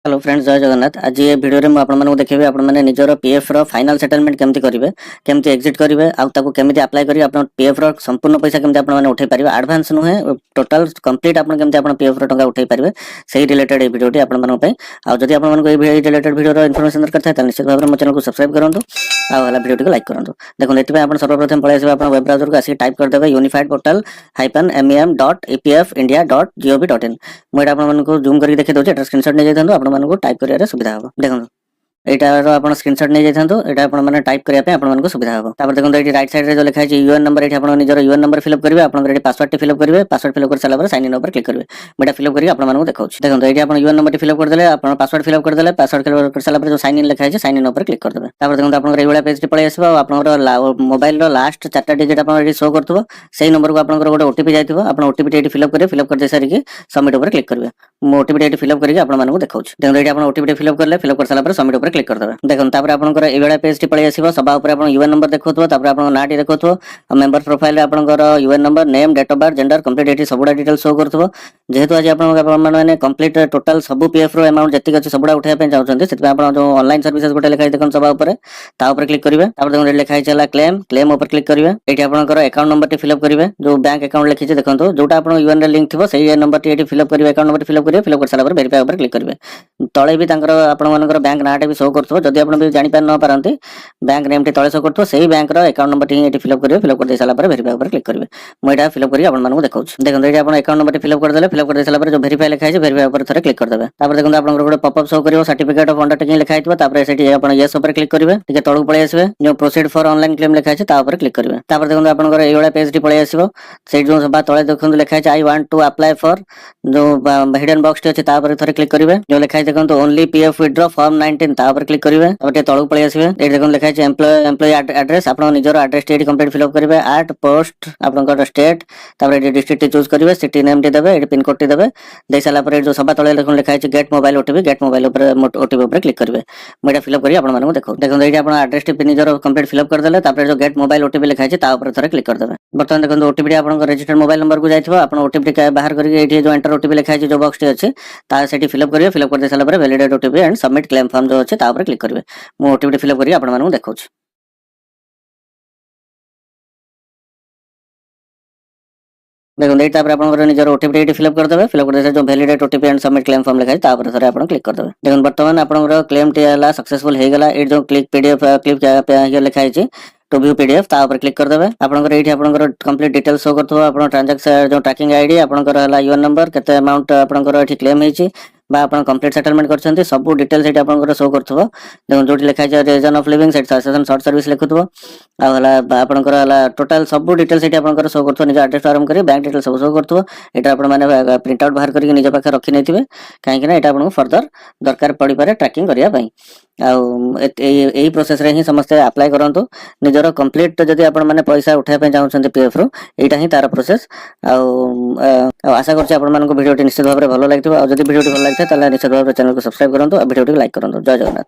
Hello friends, जय जगन्नाथ। आज ये वीडियो रे मैं देखेबी आपने निजर पीएफ रो फाइनल सेटलमेंट केमती करिवे, केमती एग्जिट करिवे आ ताको केमती अप्लाई करी आपन पीएफ रो संपूर्ण पैसा केमती आपन उठै परिबे। एडवांस नुहे, टोटल कंप्लीट आपन केमती आपन पीएफ रो टंका उठै परिबे, सेही रिलेटेड ए वीडियोटी आपन मानको पई। आ जदि आपन मानको ए रिलेटेड वीडियो रो इन्फॉर्मेशन दरकार थाय त निश्चित भाबरे मो चैनल को सब्सक्राइब करंतु आ वाला वीडियोटी को लाइक करंतु। देखो एति पय आपन सर्वप्रथम पळे आसीबे आपन वेब ब्राउजर को आसी टाइप कर देबे यूनिफाइड पोर्टल -mem.epfindia.gov.in। मो एटा आपन मानको जूम करके देखै दोचे, एटा स्क्रीनशॉट नै जाय थांदो आपन मानको टाइप करिया सुविधा हो। देखो एटार आपण स्क्रीनशॉट नै जायथांतो, एटा आपण माने टाइप करिया पे आपण मानको सुविधा हो। तापर देखो एटी राइट साइड रे जो लिखा है यूएन नंबर, एटी आपण निजर यूएन नंबर फिल अप करिवे, आपण एटी पासवर्ड टी फिल अप करिवे। पासवर्ड फिल अप कर साला पर साइन इन ऊपर क्लिक करिवे। मेटा फिल अप करिके आपण मानको देखाउछ। देखो एटी आपण यूएन नंबर टी फिल अप कर देले, आपण पासवर्ड फिल अप कर देले। पासवर्ड फिल अप कर साला पर जो साइन इन लिखा है साइन इन ऊपर क्लिक कर देबे। तापर देखो आपण एई वाला पेज टी पळे आसीबो। आपण मोबाइल रो लास्ट 4टा डिजिट आपण एटी शो करथबो, सेही नंबर को आपण गोटे ओटीपी जायथिबो। आपण ओटीपी एटी फिल अप करिवे। फिल अप कर दे सारी के सबमिट ऊपर क्लिक करिवे। मो ओटीपी एटी फिल अप करिके आपण मानको देखाउछ। देखो एटी आपण ओटीपी फिल अप करले, फिल अप कर साला पर सबमिट ऊपर क्लिक कर देबे। देखो तापर आपनकर ए वाला पेज टी पळे आसीबो। सबा ऊपर आपण यूएन नंबर देखौथबो, तापर आपण नाटी देखौथबो, मेंबर प्रोफाइल रे आपनकर UAN number, name, date of birth, gender complete एटी सबुडा डिटेल शो करथबो। जेहेतु आज आपण माने कंप्लीट टोटल सब पीएफ रो अमाउंट जति अछि सबुडा उठाय पे चाहउछन्ते, सेति आपण जो ऑनलाइन सर्विसेज गोटे लिखाइ देखन सबा ऊपर, ता ऊपर क्लिक करिवे। तापर देखो लिखाइ छला क्लेम, क्लेम ऊपर क्लिक करिवे। एटी आपनकर अकाउंट नंबर टी फिल अप करिवे, जो बैंक अकाउंट लिखि छै देखंतो, जोटा आपण यूएन रे लिंक थिबो सेही नंबर टी एटी फिल अप करिवे। अकाउंट नंबर फिल अप करिवे। फिल अप कर साला पर वेरीफाई ऊपर क्लिक करिवे। तळे भी तांकर आपण मानकर बैंक नाटा भी शो करथबो। जदि आपण भी जानि पार न पारंती, बैंक नेम टी तळे शो करथबो, सेही बैंक रो अकाउंट नंबर टी एटी फिल अप करिवे। फिल अप कर दे साला पर वेरीफाई ऊपर क्लिक करिवे। मो एटा फिल अप करी आपण मानको देखाउछ। देखंतो एटी आपण अकाउंट नंबर टी फिल अप कर देले। फिल अप कर दे साला पर जो वेरीफाई लिखा है वेरीफाई ऊपर थरे क्लिक कर देबे। तापर देखंतो आपण गोटे पॉपअप शो करिवो, सर्टिफिकेट ऑफ अंडरटेकिंग लिखा हितबो। तापर सेठी आपण यस ऊपर क्लिक करिवे। ठीक है, तळु पळे आसीबे, जो प्रोसीड फॉर ऑनलाइन क्लेम लिखा है ता ऊपर क्लिक करिवे। तापर देखंतो आपण एई वाला पेज टी पळे आसीबो। सेठी जो सबा तळे देखंतो लिखा है I want to apply for, जो हिडन बॉक्स टी अछि ता ऊपर थरे क्लिक करिवे। जो लिखा है देखंतो ओनली पीएफ विथड्रॉ फॉर्म 19 ता ऊपर क्लिक करिवे। तापर ते तळु पळे आसीबे। एठी देखंतो लिखा है एम्प्लॉय एड्रेस, आपण निजर एड्रेस टी कंप्लीट फिल अप करिवे। एट पोस्ट आपनकर स्टेट, तापर एठी डिस्ट्रिक्ट टी चूज करिवे, सिटी नेम टी देबे, एठी पिन कोड टी देबे। दे साला पर जो सबा तळे देखन लिखा है get mobile OTP, get mobile ऊपर ओटीपी ऊपर क्लिक करिवे। मेटा फिल अप करी आपण मानको देखो। देखो एठी आपण एड्रेस टी पिन निजर कंप्लीट फिल अप कर देले। तापर जो गेट मोबाइल ओटीपी लिखा है ता ऊपर थरे क्लिक कर देबे। बर्तमान देखो ओटीपी आपण रजिस्टर्ड मोबाइल नंबर को जाइथिबो। आपण ओटीपी का बाहर करके एठी जो एंटर ओटीपी लिखा है जो बॉक्स टी अछि ता सेठी फिल अप करिवे। फिल अप कर दे साला पर validate OTP and submit claim form जो अछि ता ऊपर क्लिक करिवे। मो ओटीपी फिल अप करी आपण मानको देखौछ। देखो एटा पर आपन निजर ओटीपी एटी फिल अप कर देबे। फिल अप कर दे जो validate OTP and submit claim form लिखा है ता पर थरे आपन क्लिक कर देबे। देखो वर्तमान आपन क्लेम टी हला सक्सेसफुल हे गेला। ए जो क्लिक पीडीएफ क्लिक पे लिखा है टू व्यू पीडीएफ ता ऊपर क्लिक कर देबे। आपन एठी आपन कंप्लीट डिटेल शो करथबो। आपन ट्रांजैक्शन जो ट्रैकिंग आईडी आपन हला यूएन नंबर, केते अमाउंट आपन एठी क्लेम हेछि बा आपन कंप्लीट सेटलमेंट करछन्ती, सब डिटेल सेठी आपन शो करथबो। देखो जोटी लिखा है reason of leaving cessation short service लिखुथबो। आ हला आपन हला टोटल सब डिटेल सेठी आपन शो करथबो। निज एड्रेस आरंभ करी बैंक डिटेल सब शो करथबो। एटा आपन माने प्रिंट आउट बाहर करके निज पाखे रखि नैथिबे, काहे कि ना एटा आपन फर्दर दरकार पड़ी पारे ट्रैकिंग करिया पई। आ एई प्रोसेस रे ही समस्त अप्लाई करंतु। निजर कंप्लीट जदि आपण माने पैसा उठाय पे चाहउछन्ते पीएफ रो, एटा ही तार प्रोसेस। आशा करछि आपण मानको वीडियोटी निश्चित भाबरे भलो लागिथबो। आ जदि वीडियोटी भलो लागिथे ताले निश्चित भाबरे चैनल को सब्सक्राइब करंतु, आ वीडियोटी लाइक करंतु। जय जगन्नाथ।